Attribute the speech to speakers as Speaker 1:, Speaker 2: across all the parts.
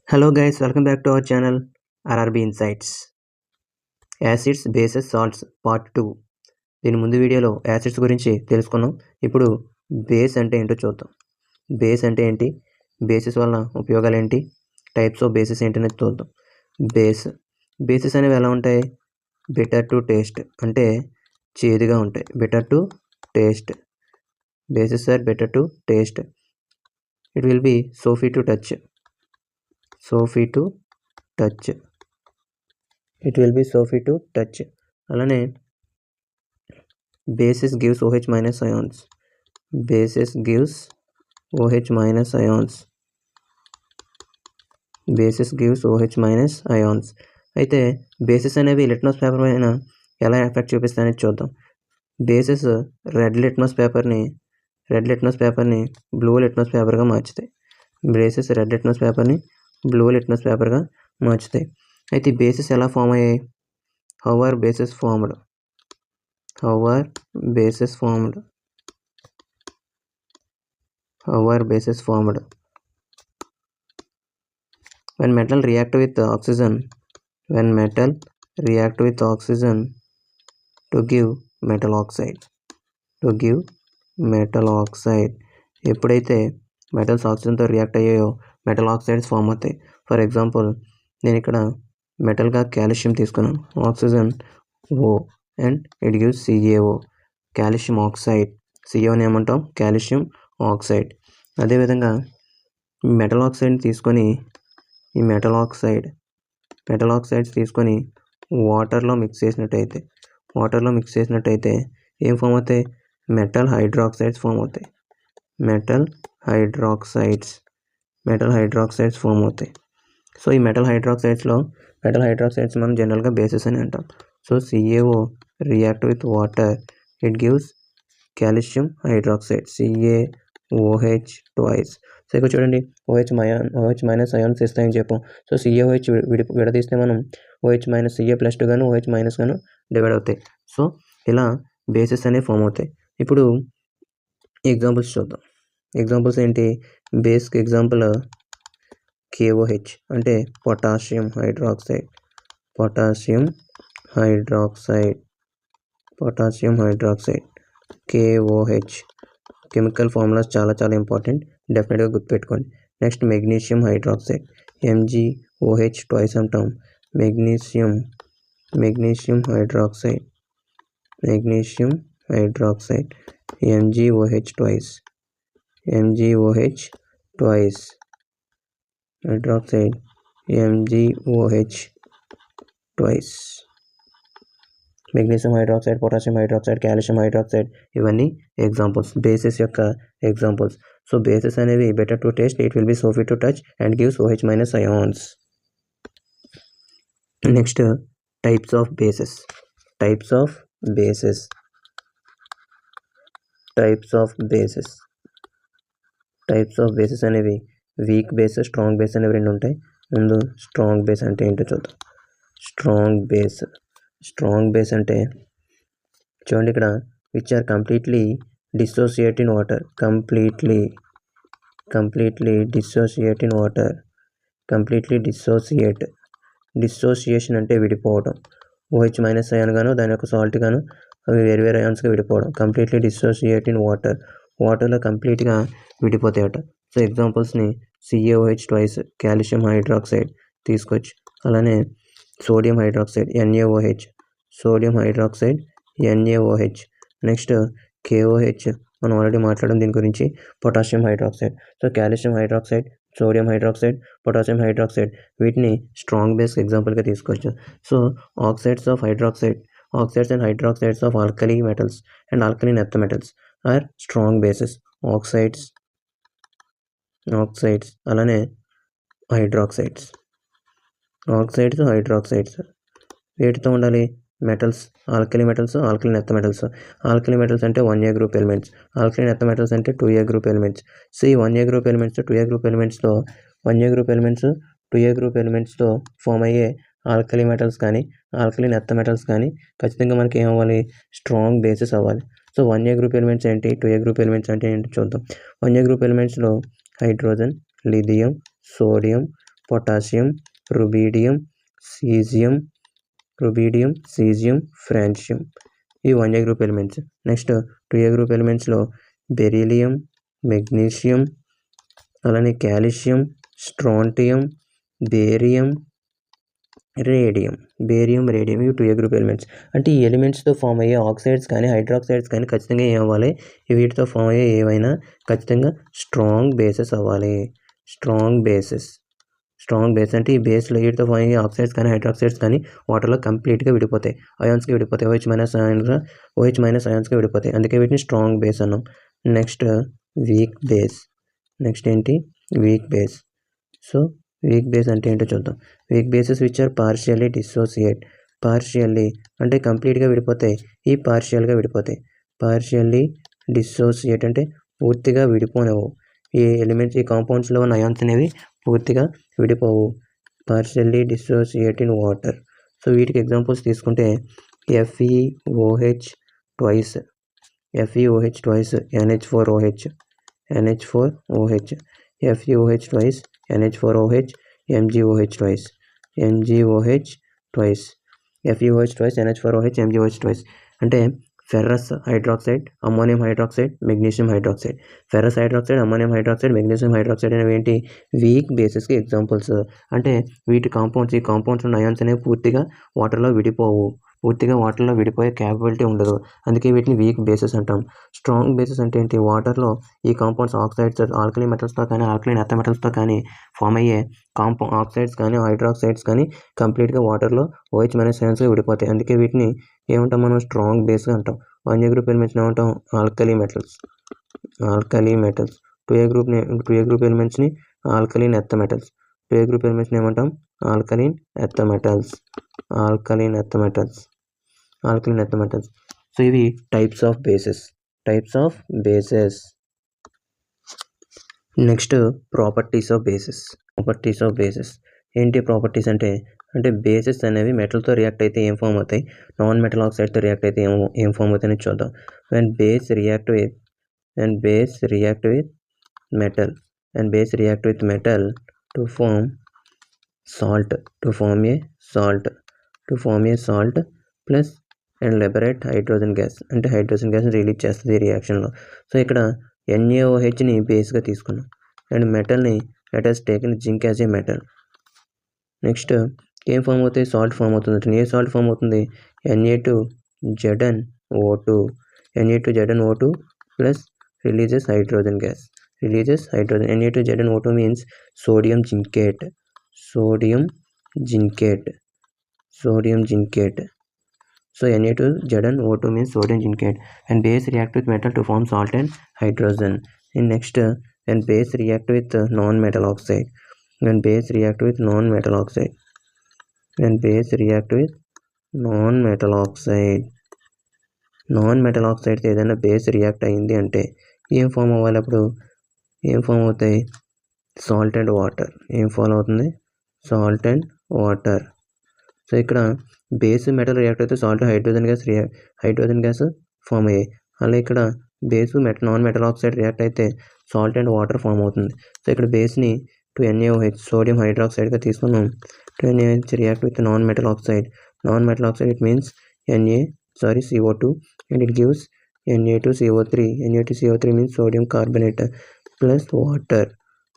Speaker 1: Hello guys, welcome back to our channel RRB Insights. Acids bases salts part 2. దీని ముందు వీడియోలో acids గురించి తెలుసుకున్నాం. ఇప్పుడు బేస్ అంటే ఏంటో చూద్దాం. బేస్ అంటే ఏంటి, బేసిస్ వల్ల ఉపయోగాలు ఏంటి, టైప్స్ ఆఫ్ బేసిస్ ఏంటనేది చూద్దాం. బేసిస్ అనేవి ఎలా ఉంటాయి? బెటర్ టు టేస్ట్ అంటే చేదుగా ఉంటాయి. Better to taste, bases are better to taste. It will be soapy to touch, soapy to touch, it will be soapy to touch. అలానే basis gives OH minus ions, basis gives OH minus ions, basis gives OH minus ions. అయితే bases అనేవి litmus paper పైన ఎలా effect చూపిస్తాయని చూద్దాం. Bases red litmus పేపర్ని blue litmus పేపర్గా మార్చుతాయి. బేసిస్ రెడ్ లిట్మస్ పేపర్ని బ్లూ లిట్మస్ పేపర్గా మార్చుతాయి. అయితే ఈ బేసిస్ ఎలా ఫామ్ అయ్యాయి? How are bases formed? How are bases formed? How are bases formed? When metal react with oxygen, when metal react with oxygen to give metal oxide, to give metal oxide. ఎప్పుడైతే metals ఆక్సిజన్తో react అయ్యాయో metal oxides form అవుతాయి. For example, నేను ఇక్కడ మెటల్గా calcium తీసుకున్నాను, oxygen O, and it gives CaO, calcium oxide. CaOని ఏమంటాం? Calcium oxide. అదేవిధంగా మెటల్ ఆక్సైడ్ని తీసుకొని ఈ మెటల్ ఆక్సైడ్స్ తీసుకొని వాటర్లో మిక్స్ చేసినట్టయితే ఏం ఫామ్ అవుతాయి? మెటల్ హైడ్రాక్సైడ్స్ ఫామ్ అవుతాయి. మెటల్ హైడ్రాక్సైడ్స్ ఫామ్ అవుతాయి. సో ఈ మెటల్ హైడ్రాక్సైడ్స్ మనం జనరల్గా బేసిస్ అని అంటాం. So CaO react with water, it gives calcium hydroxide, CaOH twice. So ఇక్కడ చూడండి, OH మైనస్ అయాన్స్ ఇస్తాయని చెప్పాం. సో CaOH విడదీస్తే మనం OH మైనస్ Ca+2 గాను OH మైనస్ గాను డివైడ్ అవుతాయి. సో ఇలా బేసిస్ అనేవి ఫామ్ అవుతాయి. ఇప్పుడు ఎగ్జాంపుల్స్ చూద్దాం. ఎగ్జాంపుల్స్ ఏంటి? బేస్కి ఎగ్జాంపుల్ KOH అంటే potassium hydroxide, KOH. Chemical formulas చాలా ఇంపార్టెంట్, డెఫినెట్గా గుర్తుపెట్టుకోండి. Next magnesium hydroxide, MgOH twice అంటాం. Magnesium hydroxide, MgOH twice, hydroxide, MgOH twice. Magnesium hydroxide, potassium hydroxide, calcium hydroxide, ఇవన్నీ ఎగ్జాంపుల్స్, బేసిస్ యొక్క ఎగ్జాంపుల్స్. సో బేసిస్ అనేవి better to taste, it will be soapy to touch and gives OH minus ions. Next types of bases అనేవి weak base, strong base అనేవి రెండు ఉంటాయి. ముందు strong base అంటే ఏంటో చూద్దాం. స్ట్రాంగ్ బేస్ అంటే చూడండి ఇక్కడ, which are completely dissociate in water, dissociation అంటే విడిపోవడం. OH మైనస్ అయాన్ గాను దాని యొక్క సాల్ట్ గాను అవి వేరు అయాన్స్గా విడిపోవడం. కంప్లీట్లీ డిసోసియేట్ ఇన్ వాటర్లో కంప్లీట్గా విడిపోతాయట. సో ఎగ్జాంపుల్స్ని CaOH ట్వైస్, కాల్షియం హైడ్రాక్సైడ్ తీసుకోవచ్చు. అలానే sodium hydroxide, NaOH. Next KOH మనం ఆల్రెడీ మాట్లాడడం దీని గురించి, potassium hydroxide. So calcium hydroxide, sodium hydroxide, potassium hydroxide, వీటిని స్ట్రాంగ్ బేస్ ఎగ్జాంపుల్గా తీసుకోవచ్చు. So oxides and hydroxides of alkali metals and alkaline earth metals are strong bases. Oxides అలానే hydroxides వీటితో ఉండాలి. Metals, alkali metals, alkaline earth metals. Alkali metals అంటే 1A group elements, alkaline earth metals అంటే 2A group elements. So ఈ 1A group elements, 2A group ఎలిమెంట్స్తో 2A group ఎలిమెంట్స్తో ఫామ్ అయ్యే ఆల్కలీ మెటల్స్ కానీ ఆల్కలీన్ ఎర్త్ మెటల్స్ కానీ ఖచ్చితంగా మనకి ఏమవ్వాలి? స్ట్రాంగ్ బేసెస్ అవ్వాలి. సో 1A గ్రూప్ ఎలిమెంట్స్ ఏంటి, 2A గ్రూప్ ఎలిమెంట్స్ అంటే ఏంటి చూద్దాం. 1A గ్రూప్ ఎలిమెంట్స్లో hydrogen, lithium, sodium, potassium, rubidium, caesium, francium. ఈ 1A group elements. Next 2A group ఎలిమెంట్స్లో బెరీలియం, మెగ్నీషియం, అలానే కాల్షియం, స్ట్రాంటియం, బేరియం, రేడియం ఇవి 2A గ్రూప్ ఎలిమెంట్స్. అంటే ఈ ఎలిమెంట్స్తో ఫామ్ అయ్యే ఆక్సైడ్స్ కానీ హైడ్రాక్సైడ్స్ కానీ ఖచ్చితంగా ఏం అవ్వాలి, వీటితో ఫామ్ అయ్యే ఏవైనా ఖచ్చితంగా స్ట్రాంగ్ బేసెస్ అవ్వాలి. స్ట్రాంగ్ బేస్ అంటే ఈ బేస్లో వీటితో ఫామ్ అయ్యే ఆక్సైడ్స్ కానీ హైడ్రాక్సైడ్స్ కానీ వాటర్లో కంప్లీట్గా విడిపోతాయి, అయాన్స్కి విడిపోతాయి, OH- అయాన్స్గా విడిపోతాయి. అందుకే వీటిని స్ట్రాంగ్ బేస్ అన్నాం. Next weak base. So weak base అంటే ఏంటో చూద్దాం. Weak bases which are partially dissociate. Partially అంటే కంప్లీట్గా విడిపోతాయి, ఈ పార్షియల్గా విడిపోతాయి. పార్షియల్లీ డిసోసియేట్ అంటే పూర్తిగా విడిపోనవు. ఈ ఎలిమెంట్స్, ఈ కాంపౌండ్స్లో ఉన్న అయాన్స్ అనేవి పూర్తిగా విడిపోవు. Partially dissociate in water. So వీటికి ఎగ్జాంపుల్స్ తీసుకుంటే FeOH twice, NH4OH, FeOH twice, NH4OH, MgOH twice, FeOH twice, NH4OH, MgOH twice. అంటే ferrous hydroxide, ammonium hydroxide, magnesium hydroxide. Ferrous hydroxide, ammonium hydroxide, magnesium hydroxide అనేవి ఏంటి, week బేసెస్కి examples. అంటే వీటి ఈ compounds ఉన్న ions అనేవి పూర్తిగా వాటర్లో విడిపోయే క్యాపబిలిటీ ఉండదు. అందుకే వీటిని వీక్ బేసెస్ అంటాం. స్ట్రాంగ్ బేసెస్ అంటే ఏంటి, వాటర్లో ఈ కాంపౌండ్స్ ఆక్సైడ్స్, ఆల్కలీ మెటల్స్తో కానీ ఆల్కలైన్ ఎర్త్ మెటల్స్తో కానీ ఫామ్ అయ్యే ఆక్సైడ్స్ కానీ హైడ్రాక్సైడ్స్ కానీ కంప్లీట్గా వాటర్లో OH- అయాన్స్గా విడిపోతాయి. అందుకే వీటిని ఏమంటాం మనం, స్ట్రాంగ్ బేస్గా అంటాం. 1A గ్రూప్ ఎలిమెంట్స్ని ఏమంటాం, ఆల్కలీ మెటల్స్. 2A గ్రూప్ ఎలిమెంట్స్ని alkaline earth metals. 2A group ఎలిమెంట్స్ని ఏమంటాం, ఆల్కలీన్ ఎర్త్ మెటల్స్. సో ఇవి types of bases. Next properties of bases. ఏంటి ప్రాపర్టీస్ అంటే బేసెస్ అనేవి మెటల్తో రియాక్ట్ అయితే ఏం ఫామ్ అవుతాయి, నాన్ మెటల్ ఆక్సైడ్తో రియాక్ట్ అయితే ఏం ఫామ్ అవుతాయని చూద్దాం. when base react with metal to form a salt plus and liberate hydrogen gas. అంటే హైడ్రోజన్ గ్యాస్ని రిలీజ్ చేస్తుంది ఈ రియాక్షన్లో. సో ఇక్కడ NaOHని బేస్గా తీసుకున్నాం అండ్ మెటల్ని let us take zinc as a metal. Next ఏం ఫామ్ అవుతాయి, సాల్ట్ ఫామ్ అవుతుంది. ఏ సాల్ట్ ఫామ్ అవుతుంది, Na2ZnO2 plus releases hydrogen gas. Na2ZnO2 means sodium zincate. So Na2ZnO2 means sodium zincate and base react with metal to form salt and hydrogen. And next, when base react with non-metal oxide. Non metal ఆక్సైడ్తో ఏదైనా base react అయింది అంటే ఏం form అవ్వాలి, అప్పుడు ఏం form అవుతాయి, salt and water. So ఇక్కడ బేస్ మెటల్ రియాక్ట్ అయితే సాల్ట్ హైడ్రోజన్ గ్యాస్ ఫామ్ అయ్యాయి. అలా ఇక్కడ base non metal oxide react అయితే సాల్ట్ అండ్ వాటర్ ఫామ్ అవుతుంది. సో ఇక్కడ బేస్ని 2NaOH సోడియం హైడ్రాక్సైడ్గా తీసుకున్నాం. 2NaOH react with non metal oxide. It means CO2 and it gives Na2CO3. Na2CO3 means sodium carbonate plus water.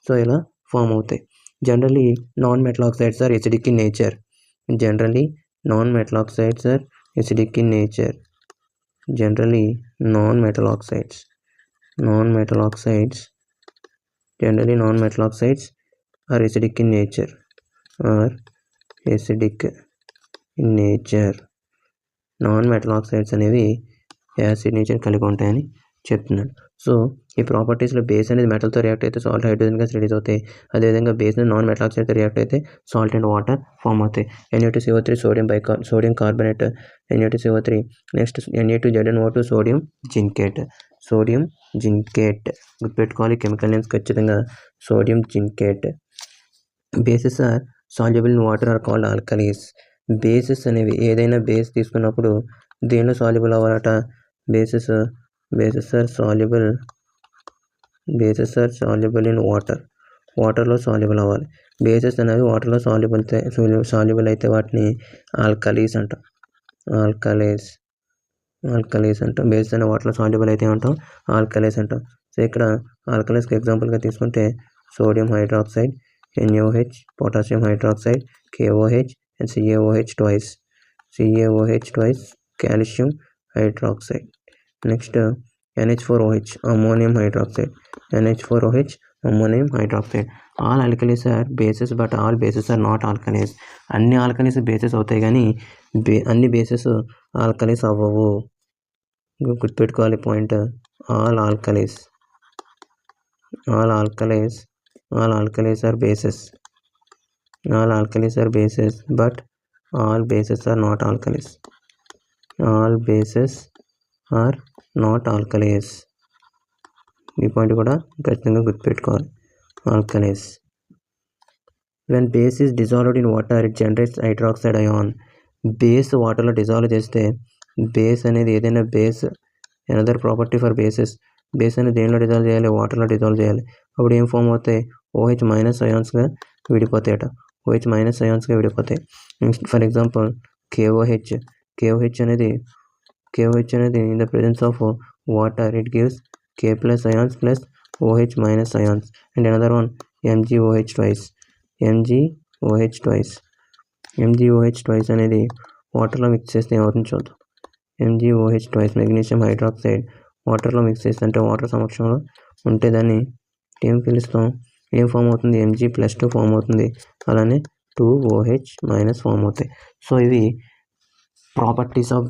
Speaker 1: So ఇలా form అవుతాయి. Generally non metal oxides are acidic in nature. Non metal oxides are acidic in nature. Non metal oxides అనేవి acid nature కలిగి ఉంటాయని చెప్తున్నాడు. So ఈ ప్రాపర్టీస్లో base అనేది మెటల్తో రియాక్ట్ అయితే సాల్ట్ హైడ్రోజన్ గ్యాస్ రిలీజ్ అవుతాయి. అదేవిధంగా బేస్ నాన్ మెటల్ ఆక్సైడ్తో రియాక్ట్ అయితే సాల్ట్ అండ్ వాటర్ ఫామ్ అవుతాయి. Na2CO3 sodium carbonate, Na2CO3. Next Na2ZnO2 sodium zincate. గుర్తుపెట్టుకోవాలి కెమికల్ నేమ్స్ ఖచ్చితంగా, sodium zincate. Bases are soluble in water are called alkalis. Bases అనేవి ఏదైనా base తీసుకున్నప్పుడు దేనిలో సాల్యుబుల్ అవ్వాలట, bases are soluble in water. వాటర్లో soluble అవ్వాలి. బేసెస్ అనేవి వాటర్లో సాల్యుబుల్ అయితే వాటిని ఆల్కలీస్ అంటాం. ఆల్కలీస్ అంటాం. బేసెస్ అనే వాటర్లో సాల్యుబుల్ అయితే ఏమంటాం? ఆల్కలీస్ అంటాం. సో ఇక్కడ ఆల్కలీస్కి ఎగ్జాంపుల్గా తీసుకుంటే sodium hydroxide, NaOH, potassium hydroxide, KOH and CaOH twice, calcium hydroxide. Next NH4OH, ammonium hydroxide. Ammonium hydroxide. All alkalis are bases but all bases are not alkalis. అన్ని ఆల్కలీస్ బేసెస్ అవుతాయి కానీ అన్ని bases alkalis అవ్వవు. గుర్తుపెట్టుకోవాలి point. All alkalis are bases. All alkalis are bases but all bases are not alkalis. ఈ point కూడా ఖచ్చితంగా గుర్తుపెట్టుకోవాలి. Alkalis. When base is dissolved in water, it generates hydroxide ion. Base వాటర్లో డిజాల్వ్ చేస్తే base అనేది ఏదైనా base another property for bases. Base అనేది దేనిలో డిజాల్వ్ చేయాలి? వాటర్లో డిజాల్వ్ చేయాలి. అప్పుడు ఏం ఫామ్ అవుతాయి? OH మైనస్ అయాన్స్గా విడిపోతాయట. ఫర్ ఎగ్జాంపుల్ KOH అనేది in the presence of water it gives K+ ions plus OH minus ions. And another one MgOH twice అనేది వాటర్లో మిక్స్ చేస్తే ఏమవుతుంది చూద్దాం. MgOH twice, మెగ్నీషియం హైడ్రాక్సైడ్ వాటర్లో మిక్స్ చేస్తే, అంటే వాటర్ సమక్షంలో ఉంటే దాన్ని ఏం పిలుస్తాం? ఏం ఫామ్ అవుతుంది? Mg+2 ఫామ్ అవుతుంది. అలానే 2OH మైనస్ ఫామ్ అవుతాయి. సో ఇవి ప్రాపర్టీస్ ఆఫ్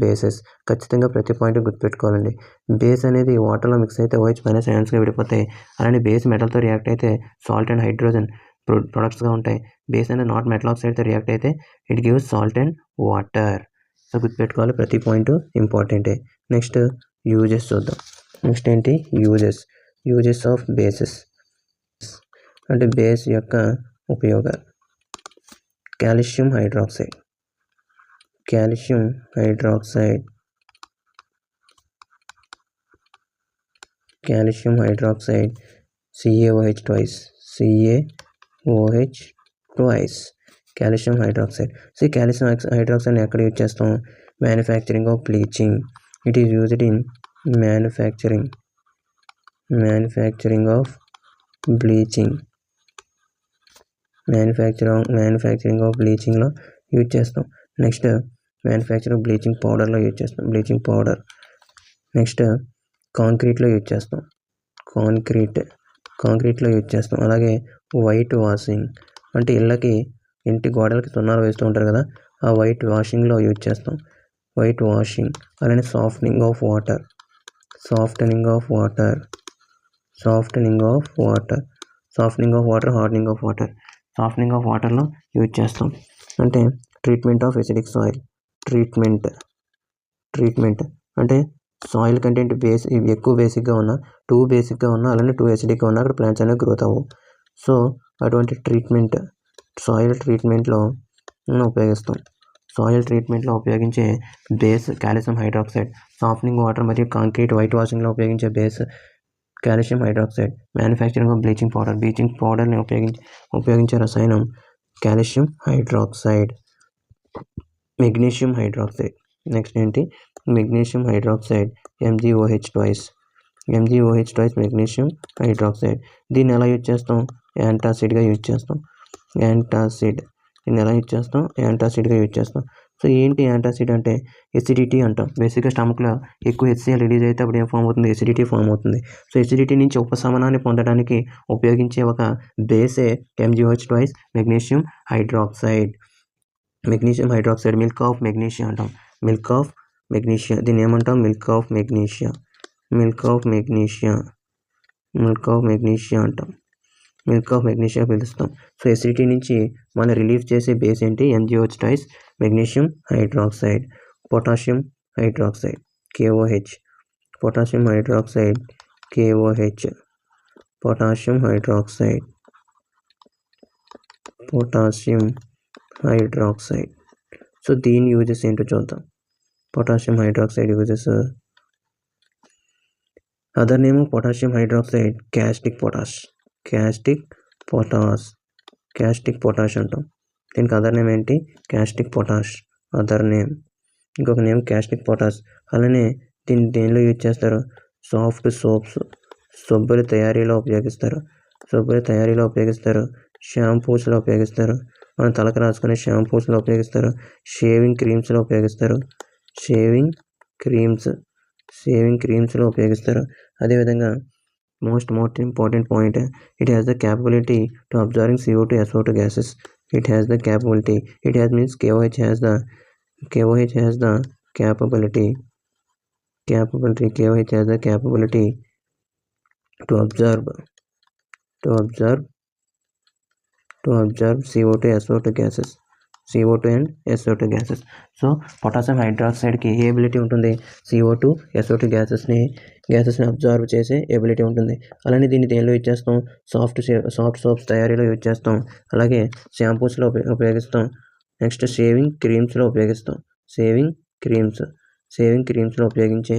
Speaker 1: బేసెస్. ఖచ్చితంగా ప్రతి పాయింట్ గుర్తుపెట్టుకోవాలండి. బేస్ అనేది వాటర్లో మిక్స్ అయితే OH మైనస్ అయాన్స్గా విడిపోతాయి. అలానే బేస్ మెటల్తో రియాక్ట్ అయితే సాల్ట్ అండ్ హైడ్రోజన్ ప్రొడక్ట్స్గా ఉంటాయి. బేస్ అనేది నాట్ మెటల్ ఆక్సైడ్తో రియాక్ట్ అయితే it gives salt and water. So గుర్తుపెట్టుకోవాలి, ప్రతి పాయింట్ ఇంపార్టెంటే. నెక్స్ట్ యూజెస్ చూద్దాం. నెక్స్ట్ ఏంటి? యూజెస్ ఆఫ్ బేసెస్ అంటే బేస్ యొక్క ఉపయోగాలు. Calcium hydroxide CaOH twice. Calcium hydroxide. So ఈ కాల్షియం హైడ్రాక్సైడ్ని ఎక్కడ యూజ్ చేస్తాం? Manufacturing of bleaching. It is used in manufacturing of బ్లీచింగ్లో యూజ్ చేస్తాం. నెక్స్ట్ మ్యానుఫ్యాక్చరింగ్ బ్లీచింగ్ పౌడర్లో యూజ్ చేస్తాం. నెక్స్ట్ కాంక్రీట్లో యూజ్ చేస్తాం. అలాగే వైట్ వాషింగ్ అంటే ఇంటి గోడలకి సున్నాలు వేస్తూ ఉంటారు కదా, ఆ వైట్ వాషింగ్లో యూజ్ చేస్తాం. అలానే softening of water, hardening of water. Softening of వాటర్లో యూజ్ చేస్తాం. అంటే treatment of acidic soil. Treatment అంటే సాయిల్ కంటెంట్ ఎక్కువ బేసిక్గా ఉన్నా, టూ బేసిక్గా ఉన్నా, అలానే టూ ఎసిడిక్గా ఉన్నా అక్కడ ప్లాంట్స్ అనేవి గ్రోత్ అవ్వవు. సో అటువంటి ట్రీట్మెంట్ సాయిల్ ట్రీట్మెంట్లో ఉపయోగిస్తాం. ఉపయోగించే base calcium hydroxide. Softening water మరియు కాంక్రీట్ వైట్ వాషింగ్లో ఉపయోగించే base calcium hydroxide. Manufacturing of bleaching పౌడర్ని ఉపయోగించే రసాయనం calcium hydroxide. Magnesium hydroxide. Next ఏంటి? Magnesium hydroxide MgOH twice. Magnesium hydroxide. దీన్ని ఎలా యూజ్ చేస్తాం? యాంటాసిడ్గా యూజ్ చేస్తాం. యాంటాసిడ్గా యూజ్ చేస్తాం. సో ఏంటి యాంటాసిడ్ అంటే? ఎసిడిటీ అంటాం. బేసిక్గా స్టమక్లో ఎక్కువ HCl రిలీజ్ అయితే అప్పుడు ఏం ఫామ్ అవుతుంది? ఎసిడిటీ ఫామ్ అవుతుంది. సో ఎసిడిటీ నుంచి ఉపశమనాన్ని పొందడానికి ఉపయోగించే ఒక బేసే MgOH twice, magnesium hydroxide. Milk of magnesia అంటాం. దీన్ని ఏమంటాం? మిల్క్ ఆఫ్ మెగ్నీషియా అంటాం. మిల్క్ ఆఫ్ మెగ్నీషియా పిలుస్తాం. సో ఎసిడిటీ నుంచి మనం రిలీఫ్ చేసే బేస్ ఏంటి? MgOH twice, magnesium hydroxide. Potassium hydroxide KOH. Potassium hydroxide. So దీని యూజెస్ ఏంటో చూద్దాం. Potassium hydroxide uses. Other name of potassium hydroxide caustic potash. Caustic potash అంటాం. దీనికి అదర్ నేమ్ ఏంటి? Caustic potash other name. ఇంకొక name caustic potash. అలానే దీన్ని దేనిలో యూజ్ చేస్తారు? సాఫ్ట్ సోప్స్, సబ్బుల తయారీలో ఉపయోగిస్తారు. షాంపూస్లో ఉపయోగిస్తారు. మనం తలకు రాసుకునే షాంపూస్లో ఉపయోగిస్తారు. షేవింగ్ క్రీమ్స్లో ఉపయోగిస్తారు. అదేవిధంగా most important point, it has the capability to observing CO2, SO2 gases. It has the capability. It has means KOH has the capability to observe CO2 and SO2 gases. So potassium హైడ్రాక్సైడ్కి ఏ ability ఉంటుంది? CO2, SO2 గ్యాసెస్ని observe చేసే ability ఉంటుంది. అలానే దీన్ని దేనిలో use చేస్తాం? Soft soaps తయారీలో యూజ్ చేస్తాం. అలాగే షాంపూస్లో ఉపయోగిస్తాం. నెక్స్ట్ షేవింగ్ క్రీమ్స్లో ఉపయోగించే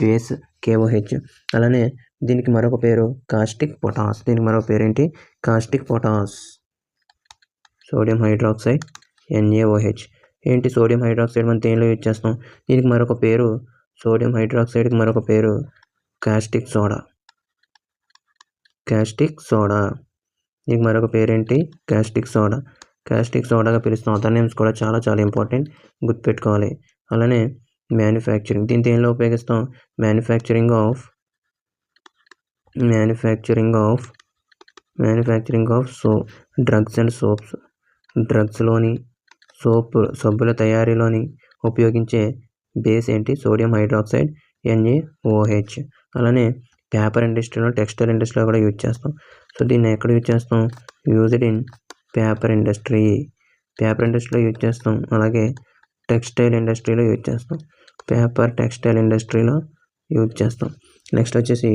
Speaker 1: బేస్ KOH. అలానే దీనికి మరొక పేరు కాస్టిక్ పొటాష్. దీనికి మరొక పేరు ఏంటి? Caustic potash. Sodium hydroxide NaOH. ఏంటి సోడియం హైడ్రాక్సైడ్ మనం దేనిలో యూజ్ చేస్తాం? దీనికి మరొక పేరు, సోడియం హైడ్రాక్సైడ్కి మరొక పేరు కాస్టిక్ సోడా. దీనికి మరొక పేరేంటి? కాస్టిక్ సోడాగా పిలుస్తాం. అదర్ నేమ్స్ కూడా చాలా చాలా ఇంపార్టెంట్, గుర్తుపెట్టుకోవాలి. అలానే మ్యానుఫ్యాక్చరింగ్, దీన్ని దేనిలో ఉపయోగిస్తాం? Manufacturing of drugs and soaps. డ్రగ్స్లోని సబ్బుల తయారీలోని ఉపయోగించే బేస్ ఏంటి? Sodium hydroxide NaOH. అలానే పేపర్ ఇండస్ట్రీలో, టెక్స్టైల్ ఇండస్ట్రీలో కూడా యూజ్ చేస్తాం. సో దీన్ని ఎక్కడ యూజ్ చేస్తాం? యూజ్డ్ ఇన్ పేపర్ ఇండస్ట్రీలో యూజ్ చేస్తాం. అలాగే టెక్స్టైల్ ఇండస్ట్రీలో యూజ్ చేస్తాం. నెక్స్ట్ వచ్చేసి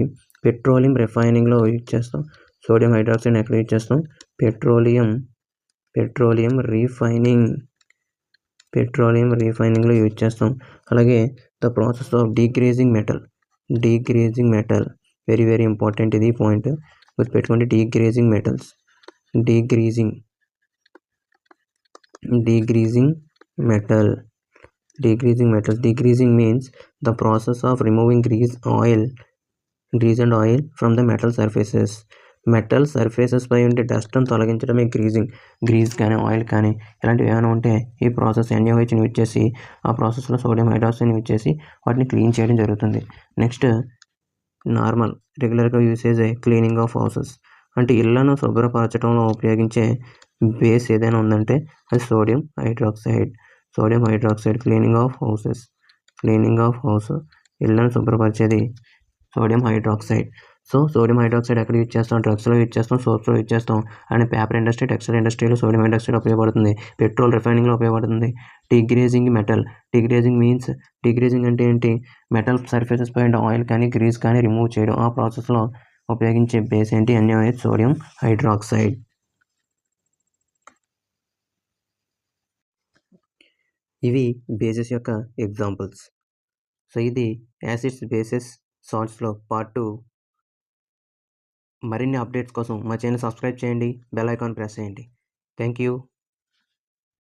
Speaker 1: పెట్రోలియం రిఫైనింగ్లో యూజ్ చేస్తాం. సోడియం హైడ్రాక్సైడ్ ఎక్కడ యూజ్ చేస్తాం? పెట్రోలియం రీఫైనింగ్లో యూజ్ చేస్తాం. అలాగే the process of degreasing metal, very very important ఇది పాయింట్, గుర్తుపెట్టుకోండి. డీగ్రేజింగ్ metals means the process of removing grease and oil from the metal surfaces పై ఉండే డస్ట్ను తొలగించడమే గ్రీజ్ కానీ ఆయిల్ కానీ ఇలాంటివి ఏమైనా ఉంటే ఈ ప్రాసెస్ NaOHని యూజ్ చేసి, ఆ ప్రాసెస్లో సోడియం హైడ్రాక్సైడ్ని యూజ్ చేసి వాటిని క్లీన్ చేయడం జరుగుతుంది. నెక్స్ట్ రెగ్యులర్గా యూసేజ్ క్లీనింగ్ ఆఫ్ హౌసెస్, అంటే ఇళ్లను శుభ్రపరచడంలో ఉపయోగించే బేస్ ఏదైనా ఉందంటే అది sodium hydroxide. Cleaning of house, ఇళ్లను శుభ్రపరిచేది sodium hydroxide. So sodium hydroxide ఎక్కడ యూజ్ చేస్తాం? డ్రగ్స్లో యూజ్ చేస్తాం, సోప్స్లో యూజ్ చేస్తాం. అండ్ పేపర్ ఇండస్ట్రీ, టెక్స్టైల్ ఇండస్ట్రీలో సోడియం హైడ్రాక్సైడ్ ఉపయోగపడుతుంది. పెట్రోల్ రిఫైనింగ్లో ఉపయోగపడుతుంది. డీగ్రేజింగ్ అంటే ఏంటి? మెటల్ సర్ఫేసెస్ పై ఆయిల్ కానీ గ్రీజ్ కానీ రిమూవ్ చేయడం. ఆ ప్రాసెస్లో ఉపయోగించే బేస్ ఏంటి? NaOH, sodium hydroxide. ఇవి బేసెస్ యొక్క ఎగ్జాంపుల్స్. సో ఇది యాసిడ్స్, బేసెస్, సాల్ట్స్లో పార్ట్ 2. మరిన్ని అప్డేట్స్ కోసం మా ఛానల్ సబ్స్క్రైబ్ చేయండి, బెల్ ఐకాన్ ప్రెస్ చేయండి. Thank you.